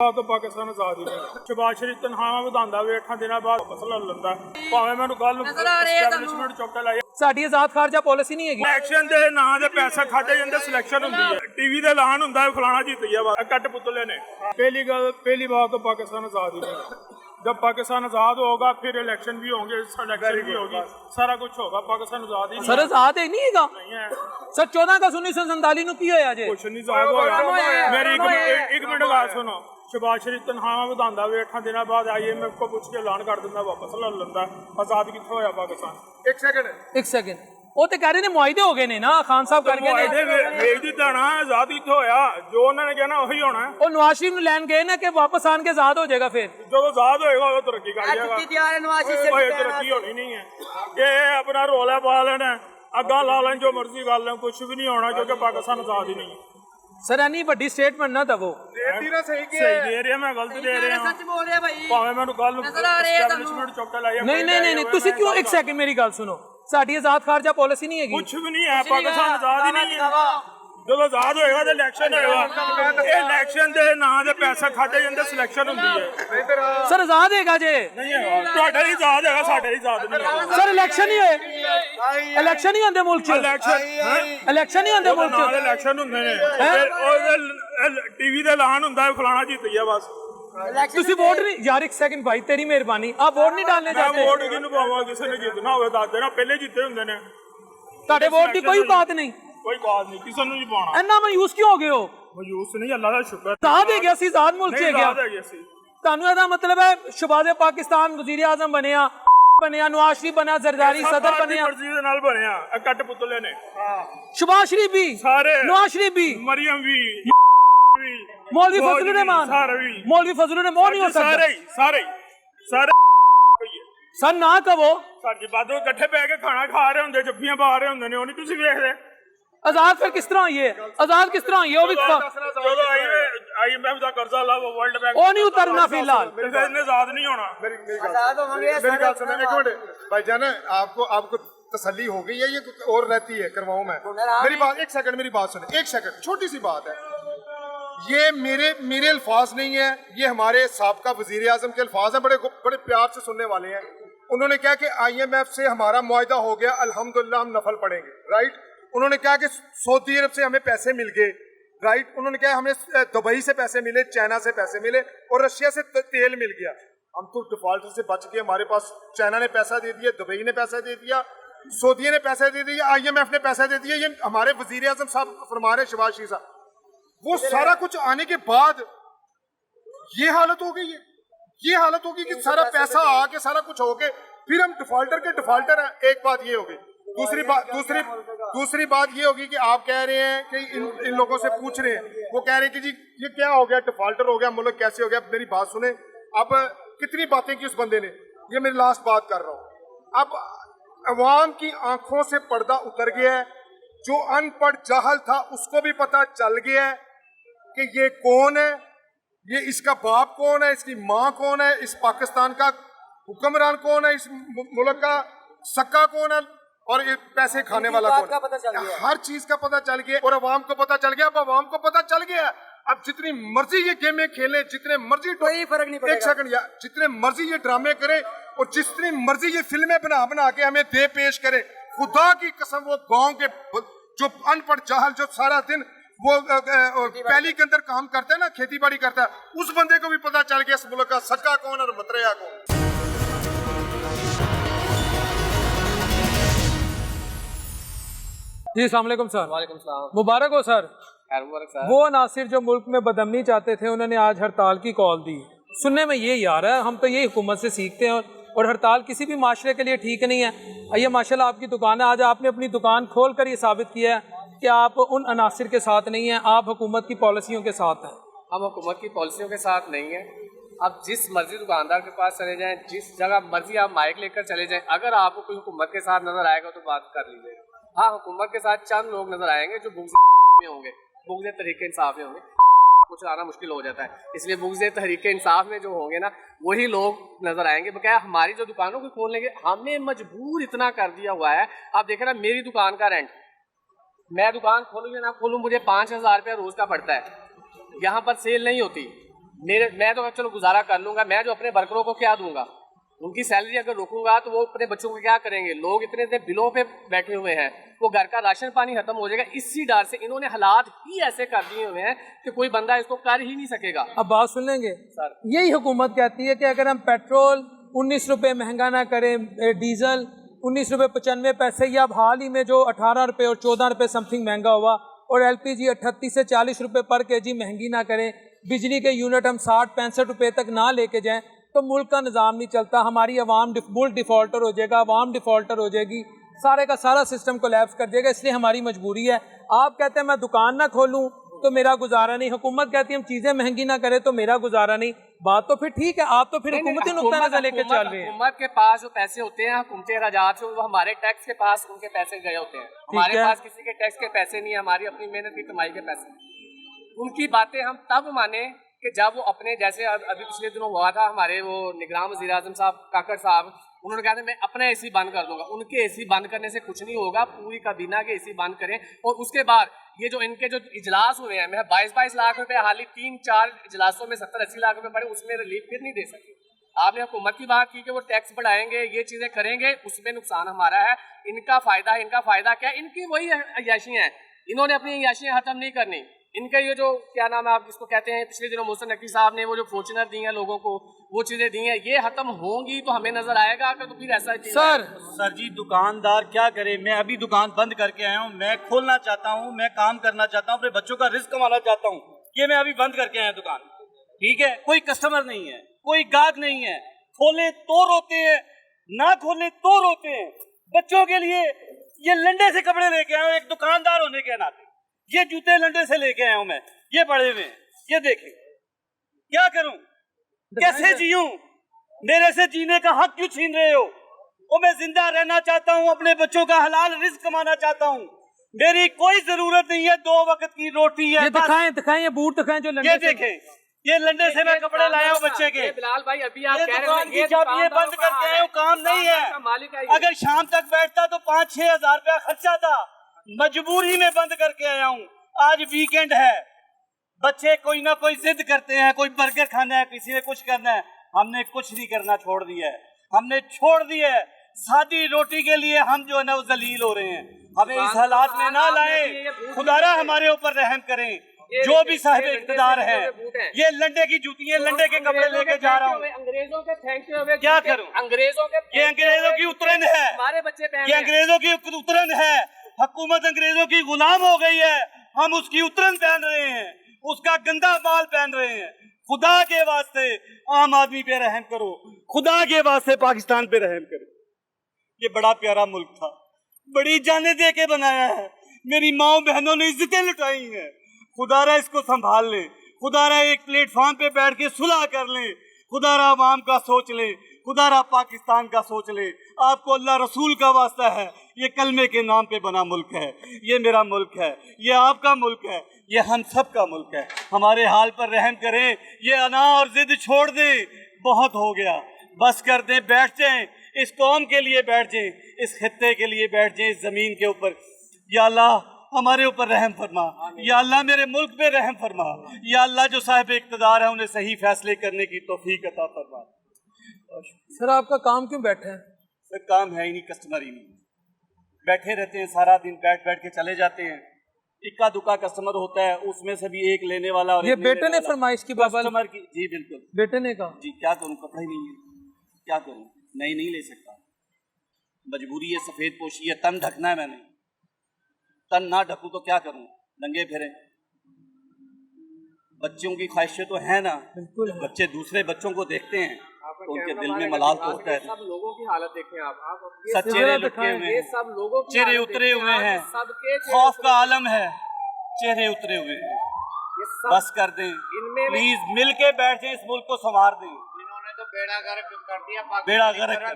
تو پاکستان آزاد ہی نہیں شہباز شریف تنخواਹਾਂ ਵਧਾਉਂਦਾ ਵੇ 8 ਦਿਨਾਂ ਬਾਅਦ ਫਸਲ ਲੈਂਦਾ ਭਾਵੇਂ ਮੈਨੂੰ ਗੱਲ ਐਸਟੈਬਲਿਸ਼ਮੈਂਟ ਚੁੱਕ ਕੇ ਲਾਇਆ ਸਾਡੀ ਆਜ਼ਾਦ ਖਾਰਜਾ ਪਾਲਿਸੀ ਨਹੀਂ ਹੈਗੀ ਇਲੈਕਸ਼ਨ ਦੇ ਨਾਂ ਦੇ ਪੈਸੇ ਖਾਦੇ ਜਾਂਦੇ ਸਿਲੈਕਸ਼ਨ ਹੁੰਦੀ ਹੈ ਟੀਵੀ ਦੇ ਐਲਾਨ ਹੁੰਦਾ ਹੈ ਫਲਾਣਾ ਜਿੱਤ ਗਿਆ ਵਾ ਕੱਟ ਪੁਤਲੇ ਨੇ ਪਹਿਲੀ ਬਾਤ तो पाकिस्तान आजाद ही नहीं जब पाकिस्तान आजाद होगा फिर इलेक्शन भी होंगे सिलेक्शन भी होगी सारा कुछ होगा पाकिस्तान आजाद ही सर आजाद है नहीं हैगा सर 14 अगस्त 1947 ਨੂੰ ਕੀ ਹੋਇਆ ਜੇ कुछ नहीं आजाद होया मेरी एक मिनट बात सुनो ਸ਼ਹਬਾਜ਼ ਸ਼ਰੀਫ ਤਨਖਵਾਹਾਂ ਵਧਾਉਂਦਾ ਵੇ 8 ਦਿਨਾਂ ਬਾਅਦ IMF ਕੋ ਪੁੱਛ ਕੇ ਐਲਾਨ ਕਰ ਦਿੰਦਾ ਵਾਪਸ ਲੈ ਲੈਂਦਾ ਆਜ਼ਾਦ ਕਿੱਥੋਂ ਹੋਇਆ ਪਾਕਿਸਤਾਨ ਇੱਕ ਸੈਕਿੰਡ ਉਹ ਤੇ ਕਹਿ ਰਹੇ ਨੇ ਮੁਆਇਦੇ ਹੋ ਗਏ ਨੇ ਨਾ ਖਾਨ ਸਾਹਿਬ ਕਰਕੇ ਨੇ ਵੇਚ ਦਿੱਤਾ ਨਾ ਆਜ਼ਾਦ ਕਿੱਥੋਂ ਹੋਇਆ ਜੋ ਉਹਨਾਂ ਨੇ ਕਹਿਣਾ ਉਹੀ ਹੋਣਾ ਉਹ ਨਵਾਜ਼ ਸ਼ਰੀਫ ਨੂੰ ਲੈਣ ਗਏ ਨਾ ਕਿ ਵਾਪਸ ਆਣ ਕੇ ਆਜ਼ਾਦ ਹੋ ਜਾਏਗਾ ਫਿਰ ਜਦੋਂ ਆਜ਼ਾਦ ਹੋਏਗਾ ਉਹ ਤਰੱਕੀ ਕਰ ਜਾਏਗਾ ਕੋਈ ਤਰੱਕੀ ਹੋਣੀ ਨਹੀਂ ਹੈ ਇਹ ਆਪਣਾ ਰੋਲਾ ਪਾ ਲੈਣਾ ਅੱਗਾ ਲਾ ਲੈਣ ਜੋ ਮਰਜ਼ੀ ਕਰ ਲੈਣ ਕੁਝ ਵੀ ਨਹੀਂ ਹੋਣਾ ਕਿਉਂਕਿ ਪਾਕਿਸਤਾਨ ਆਜ਼ਾਦ ਹੀ ਨਹੀਂ ਸਰ ਐਨੀ ਵੱਡੀ ਸਟੇਟਮੈਂਟ ਨਾ ਦਵੋ ਸਹੀ ਦੇ ਰਿਹਾ ਮੈਂ ਗਲਤ ਦੇ ਰਿਹਾ ਸੱਚ ਬੋਲ ਰਿਹਾ ਭਾਈ ਭਾਵੇਂ ਮੈਨੂੰ ਗੱਲ ਐਸਟੈਬਲਿਸ਼ਮੈਂਟ ਚੁੱਕ ਕੇ ਲਾਇਆ ਨਹੀਂ ਤੁਸੀਂ ਕਿਉਂ ਇੱਕ ਸੈਕਿੰਡ ਮੇਰੀ ਗੱਲ ਸੁਣੋ ਸਾਡੀ ਆਜ਼ਾਦ ਖਾਰਜਾ ਪਾਲਿਸੀ ਨਹੀਂ ਹੈਗੀ ਕੁਝ ਵੀ ਨਹੀਂ ਹੈ ਪਾਕਿਸਤਾਨ ਆਜ਼ਾਦ ਹੀ ਨਹੀਂ ਹੈ ਜਦੋਂ ਆਜ਼ਾਦ ਹੋਏਗਾ ਤਾਂ ਇਲੈਕਸ਼ਨ ਹੋਏਗਾ ਇਹ ਇਲੈਕਸ਼ਨ ਦੇ ਨਾਂ ਦੇ ਪੈਸੇ ਖਾਦੇ ਜਾਂਦੇ ਸਿਲੈਕਸ਼ਨ ਹੁੰਦੀ ਹੈ ਸਰ ਆਜ਼ਾਦ ਹੈਗਾ ਜੇ ਤੁਹਾਡਾ ਹੀ ਆਜ਼ਾਦ ਹੈਗਾ ਸਾਡੇ ਹੀ ਆਜ਼ਾਦ ਨਹੀਂ ਸਰ ਇਲੈਕਸ਼ਨ ਹੀ ਹੋਏ ਇਲੈਕਸ਼ਨ ਹੀ ਹੁੰਦੇ ਮੁਲਕ 'ਚ ਇਲੈਕਸ਼ਨ ਹੀ ਹੁੰਦੇ ਮੁਲਕ 'ਚ ਇਲੈਕਸ਼ਨ ਹੁੰਦੇ ਨੇ ਫਿਰ ਟੀਵੀ ਦੇ ਐਲਾਨ ਹੁੰਦਾ ਹੈ ਫਲਾਣਾ ਜਿੱਤ ਗਿਆ ਬਸ ਤੁਸੀਂ ਵੋਟ ਨਹੀਂ ਯਾਰ ਇੱਕ ਸੈਕਿੰਡ ਭਾਈ ਤੇਰੀ ਮਿਹਰਬਾਨੀ ਆਪ ਵੋਟ ਨਹੀਂ ਡਾਲਨੇ ਚਾਹਤੇ ਵੋਟ ਕਿਹਨੂੰ ਪਾਵਾਂ ਕਿਸੇ ਨੇ ਜਿੱਤਣਾ ਹੋਵੇ ਦੱਸ ਦੇਣਾ ਪਹਿਲੇ ਜਿੱਤੇ ਹੁੰਦੇ ਨੇ ਤੁਹਾਡੇ ਵੋਟ ਦੀ ਕੋਈ ਬਾਤ ਨਹੀਂ ਕੋਈ ਬਾਤ ਨਹੀਂ ਕਿਸੇ ਨੂੰ ਨਹੀਂ ਪਾਉਣਾ ਇੰਨਾ ਮਾਯੂਸ ਕਿਉਂ ਹੋ ਗਏ ਹੋ ਮਾਯੂਸ ਨਹੀਂ ਅੱਲਾ ਦਾ ਸ਼ੁਕਰ ਆਜ਼ਾਦ ਹੈ ਗਿਆ ਸੀ ਆਜ਼ਾਦ ਮੁਲਕ 'ਚ ਗਿਆ ਤੁਹਾਨੂੰ ਇਹਦਾ ਮਤਲਬ ਹੈ ਸ਼ਹਬਾਜ਼ ਪਾਕਿਸਤਾਨ ਵਜ਼ੀਰ ਆਜ਼ਮ ਬਣਿਆ ਨਵਾਜ਼ ਸ਼ਰੀਫ ਬਣਿਆ ਜ਼ਰਦਾਰੀ ਸਦਰ ਬਣਿਆ ਮਰਜ਼ੀ ਦੇ ਨਾਲ ਬਣਿਆ ਕੱਟ ਪੁਤਲੇ ਨੇ ਸ਼ਹਬਾਜ਼ ਸ਼ਰੀਫ ਵੀ ਸਾਰੇ ਨਵਾਜ਼ ਸ਼ਰੀਫ ਵੀ ਮਰੀਮ ਵੀ मौलवी फजलुर रहमान मौलवी फजलुर रहमान नहीं हो सकता ਸਾਰੇ सर ना कहो ਸਾਡੇ ਬਾਦੋਂ ਇਕੱਠੇ ਬੈ ਕੇ ਖਾਣਾ ਖਾ ਰਹੇ ਹੁੰਦੇ ਜੱਫੀਆਂ ਪਾ ਰਹੇ ਹੁੰਦੇ ਨੇ ਉਹ ਨਹੀਂ ਤੁਸੀਂ ਵੇਖਦੇ आजाद फिर किस तरह हुई है आजाद किस तरह हुई है वो भी ਜਦੋਂ IMF ਦਾ ਕਰਜ਼ਾ ਲਾ ਵਰਲਡ ਬੈਂਕ ਉਹ ਨਹੀਂ ਉਤਰਨਾ ਫਿਲਹਾਲ ਫਿਰ ਇਹਨੇ ਆਜ਼ਾਦ ਨਹੀਂ ਹੋਣਾ मेरी बात सुनो एक मिनट भाईजान आपको तसल्ली हो गई है ये और रहती है करवाऊं मैं मेरी बात एक सेकंड मेरी बात सुने एक सेकंड छोटी सी बात है ये मेरे अल्फाज नहीं है ये हमारे साबका वजीर आजम के अल्फाज हैं बड़े प्यार से सुनने वाले हैं उन्होंने कहा कि IMF से हमारा मुआहदा हो गया अल्हम्दुलिल्लाह हम नफल पड़ेंगे राइट उन्होंने कहा कि सऊदी अरब से हमें पैसे मिल गए राइट उन्होंने कहा हमें दुबई से पैसे मिले चाइना से पैसे मिले और रशिया से तेल मिल गया हम तो डिफॉल्टर से बच गए हमारे पास चाइना ने पैसा दे दिया दुबई ने पैसा दे दिया सऊदी ने पैसा दे दिया IMF ने पैसा दे दिया ये हमारे वजीर आजम साहब फरमा रहे शहबाज शरीफ साहब वो सारा कुछ आने के बाद ये हालत हो गई है ये हालत होगी कि सारा पैसा आके सारा कुछ हो गए फिर हम डिफॉल्टर के डिफॉल्टर हैं एक बात ये होगी दूसरी बात ये होगी कि आप कह रहे हैं कि इन लोगों से पूछ रहे हैं वो कह रहे हैं कि जी ये क्या हो गया डिफॉल्टर हो गया मुल्क कैसे हो गया मेरी बात सुने अब कितनी बातें की उस बंदे ने ये मेरी लास्ट बात कर रहा हूँ अब अवाम की आंखों से पर्दा उतर गया है जो अनपढ़ जाहल था उसको भी पता चल गया है कि ये कौन है ये इसका बाप कौन है इसकी माँ कौन है इस पाकिस्तान का हुक्मरान कौन है इस मुल्क का सक्का कौन है और ये पैसे खाने वाला कौन है हर चीज का पता चल गया और अवाम को पता चल गया अब अवाम को पता चल गया अब जितनी मर्जी ये गेमें खेलें जितने मर्जी कोई फर्क नहीं पड़ेगा एक सेकंड यार जितने मर्जी ये ड्रामे करें और जितनी मर्जी ये फिल्में बना के हमें दे पेश करें खुदा की कसम वो गांव के जो अनपढ़ जाहल जो सारा दिन वो पहली के अंदर काम करते हैं ना खेती बाड़ी करता है उस बंदे को भी पता चल गया इस मुल्क का सक्का कौन और मतरेया कौन। जी अस्सलाम वालेकुम सर। वालेकुम सलाम। मुबारक हो सर। मुबारक सर। वो अनासिर जो मुल्क में बदमनी चाहते थे उन्होंने आज हड़ताल की कॉल दी सुनने में ये आ रहा है हम तो यही हुकूमत से सीखते हैं और हड़ताल किसी भी माशरे के लिए ठीक नहीं है। आइए माशाल्लाह आपकी दुकान है आज आपने अपनी दुकान खोल कर ये साबित किया है कि आप उन अनासिर के साथ नहीं हैं आप हुकूमत की पॉलिसियों के साथ हैं। हम हुकूमत की पॉलिसियों के साथ नहीं हैं। आप जिस मर्जी दुकानदार के पास चले जाएं जिस जगह मर्जी आप माइक लेकर चले जाएं अगर आपको कोई हुकूमत के साथ नजर आएगा तो बात कर लीजिएगा। हाँ हुकूमत के साथ चंद लोग नजर आएंगे जो बुग़्ज़ में होंगे बुग़्ज़ तहरीक इंसाफ में होंगे कुछ आना मुश्किल हो जाता है इसलिए बुग़्ज़ तहरीक इंसाफ में जो होंगे ना वही लोग नजर आएंगे। बकाया हमारी जो दुकानों को खोलने के हमें मजबूर इतना कर दिया हुआ है। आप देखें ना मेरी दुकान का रेंट मैं दुकान खोलूँ या ना खोलूँ मुझे 5,000 रुपया रोज का पड़ता है। यहाँ पर सेल नहीं होती मैं तो चलो गुजारा कर लूंगा, मैं जो अपने वर्करों को क्या दूंगा? उनकी सैलरी अगर रोकूंगा तो वो अपने बच्चों को क्या करेंगे? लोग इतने इतने बिलों पे बैठे हुए हैं, वो घर का राशन पानी खत्म हो जाएगा। इसी डर से इन्होंने हालात ही ऐसे कर दिए हुए हैं कि कोई बंदा इसको कर ही नहीं सकेगा। अब बात सुन लेंगे सर, यही हुकूमत कहती है कि अगर हम पेट्रोल 19 रुपए महंगा ना करें, डीजल 19 रुपए 95 पैसे, या अब हाल ही में जो 18 रुपए और 14 रुपए समथिंग महंगा हुआ, और LPG 38 से 40 रुपए पर केजी महंगी ना करें, बिजली के यूनिट हम 60-65 रुपए तक ना लेके जाएं, तो मुल्क का निज़ाम नहीं चलता। हमारी अवाम मुल्क डिफ़ॉल्टर हो जाएगा, अवाम डिफ़ॉल्टर हो जाएगी, सारे का सारा सिस्टम कोलैप्स कर जाएगा। इसलिए हमारी मजबूरी है। आप कहते हैं मैं दुकान ना खोलूं तो मेरा गुजारा नहीं, हुकूमत कहती है हम चीज़ें महंगी ना करें तो मेरा गुजारा नहीं। बात तो फिर ठीक है, आप तो फिर हुकूमती नुक्ता नज़र लेके चल रहे हैं। हुकूमत के पास जो पैसे होते हैं, हुकूमती अखराजात से, वो हमारे टैक्स के पास उनके पैसे गए होते हैं। हमारे पास किसी के टैक्स के पैसे नहीं है, हमारी अपनी मेहनत की कमाई के पैसे। उनकी बातें हम तब माने कि जब वो अपने, जैसे अभी पिछले दिनों हुआ था, हमारे वो निगरान वज़ीर आज़म साहब काकड़ साहब, उन्होंने कहा था मैं अपना AC बंद कर दूंगा। उनके AC बंद करने से कुछ नहीं होगा, पूरी काबीना के AC बंद करें। और उसके बाद ये जो इनके जो इजलास हुए हैं, मैं 22-22 लाख रुपए हाल ही 3-4 इजलासों में 70-80 लाख रुपए पड़े, उसमें रिलीफ फिर नहीं दे सके। आपने हुकूमत की बात की कि वो टैक्स बढ़ाएंगे, ये चीजें करेंगे, उसमें नुकसान हमारा है, इनका फायदा है। इनका फायदा क्या है? इनकी वही अय्याशियां हैं, इन्होंने अपनी अय्याशियां खत्म नहीं करनी। इनका ये जो क्या नाम है, आप जिसको कहते हैं, पिछले दिनों मोहसिन नकवी साहब ने वो जो फॉर्च्यूनर दी हैं लोगों को, वो चीजें दी हैं, ये खत्म होंगी तो हमें नजर आएगा कि तो फिर ऐसा सर जी दुकानदार क्या करे? मैं अभी दुकान बंद करके आया हूँ, मैं खोलना चाहता हूँ, मैं काम करना चाहता हूँ, अपने बच्चों का रिस्क कमाना चाहता हूँ, ये मैं अभी बंद करके आया दुकान। ठीक है, कोई कस्टमर नहीं है, कोई गाहक नहीं है, खोले तो रोते हैं, ना खोले तो रोते हैं। बच्चों के लिए ये लंडे से कपड़े लेके आया हूँ, एक दुकानदार होने के नाते ये जूते लंडे से लेके आया हूँ मैं, ये पड़े हुए हैं, ये देखें। क्या करूं, कैसे जीऊं? मेरे से जीने का हक क्यों छीन रहे हो? वो मैं जिंदा रहना चाहता हूं, अपने बच्चों का हलाल रिस्क कमाना चाहता हूं, मेरी कोई जरूरत नहीं है 2 वक्त की रोटी है। ये दिखाएं ये बूट दिखाएं जो लंडे ये देखें, ये लंडे से मैं कपड़े लाया हूँ बच्चे के। बिलाल भाई अभी आप कह रहे हैं ये बंद करके आए हूँ, काम नहीं है। अगर शाम तक बैठता तो 5-6 हजार रुपया खर्चा था, मजबूरी में बंद करके आया हूँ। आज वीकेंड है, बच्चे कोई ना कोई जिद करते हैं, कोई बर्गर खाना है, किसी ने कुछ करना है। हमने कुछ नहीं करना छोड़ दिया है, हमने छोड़ दिया है। सादी रोटी के लिए हम जो है ना वो जलील हो रहे हैं। हमें इस हालात में ना लाएं, खुदारा हमारे ऊपर रहम करें। जो भी साहिब इक़्तिदार है, ये लंडे की जूतियां, लंडे के कपड़े लेके जा रहा हूँ। अंग्रेजों के फेंके हुए क्या करूं? अंग्रेजों के, ये अंग्रेजों की उतरन है, हमारे बच्चे पहन, ये अंग्रेजों की उतरन है। हुकूमत अंग्रेजों की गुलाम हो गई है, हम उसकी उतरन पहन रहे हैं, उसका गंदा माल पहन रहे हैं। खुदा के वास्ते आम आदमी पे रहम करो, खुदा के वास्ते पाकिस्तान पे रहम करो। ये बड़ा प्यारा मुल्क था, बड़ी जाने दे के बनाया है, मेरी माँ बहनों ने इज्जतें लुटाई हैं। खुदारा इसको संभाल ले, खुदारा एक प्लेटफॉर्म पे बैठ के सुलह कर ले, खुदारा आवाम का सोच ले, खुदारा पाकिस्तान का सोच ले। आपको अल्लाह रसूल का वास्ता है, ये कलमे के नाम पे बना मुल्क है, ये मेरा मुल्क है, ये आपका मुल्क है, ये हम सब का मुल्क है। हमारे हाल पर रहम करें, ये अना और जिद छोड़ दें, बहुत हो गया, बस कर दें, बैठ जाएं, इस कौम के लिए बैठ जाएं, इस खित्ते के लिए बैठ जाएं, इस जमीन के ऊपर। या अल्लाह हमारे ऊपर रहम फरमा, या अल्लाह मेरे मुल्क पे रहम फरमा, या अल्लाह जो साहिब इक़्तिदार है उन्हें सही फैसले करने की तौफीक अता फरमा। सर आपका काम क्यों बैठे हैं? सर काम है ही नहीं, कस्टमर ही नहीं, बैठे रहते हैं सारा दिन, बैठ बैठ के चले जाते हैं। इक्का दुक्का कस्टमर होता है, उसमें से भी एक लेने वाला और ये बेटे ने फरमाइश की बाबा कस्टमर की। जी बिल्कुल, बेटे ने कहा। जी क्या करूं, कपड़ा ही नहीं है, क्या करूं, नहीं ले सकता, मजबूरी है, सफेद पोशी है, तन ढकना है मैंने, तन ना ढकूं तो क्या करूं, नंगे फिरे। बच्चों की ख्वाहिशें तो है ना, बिल्कुल है। बच्चे दूसरे बच्चों को देखते हैं तो उनके दिल में मलाल तो होता है। सब लोगों की हालत देखें आप सब चेहरे लटके हुए हैं, सब लोगों की चेहरे उतरे हुए हैं, सबके खौफ का आलम है, चेहरे उतरे हुए हैं। बस कर दें, प्लीज मिल के बैठ जाए, इस मुल्क को संवार दें। इन्होंने तो बेड़ा गर्क कर दिया, बेड़ा गर्क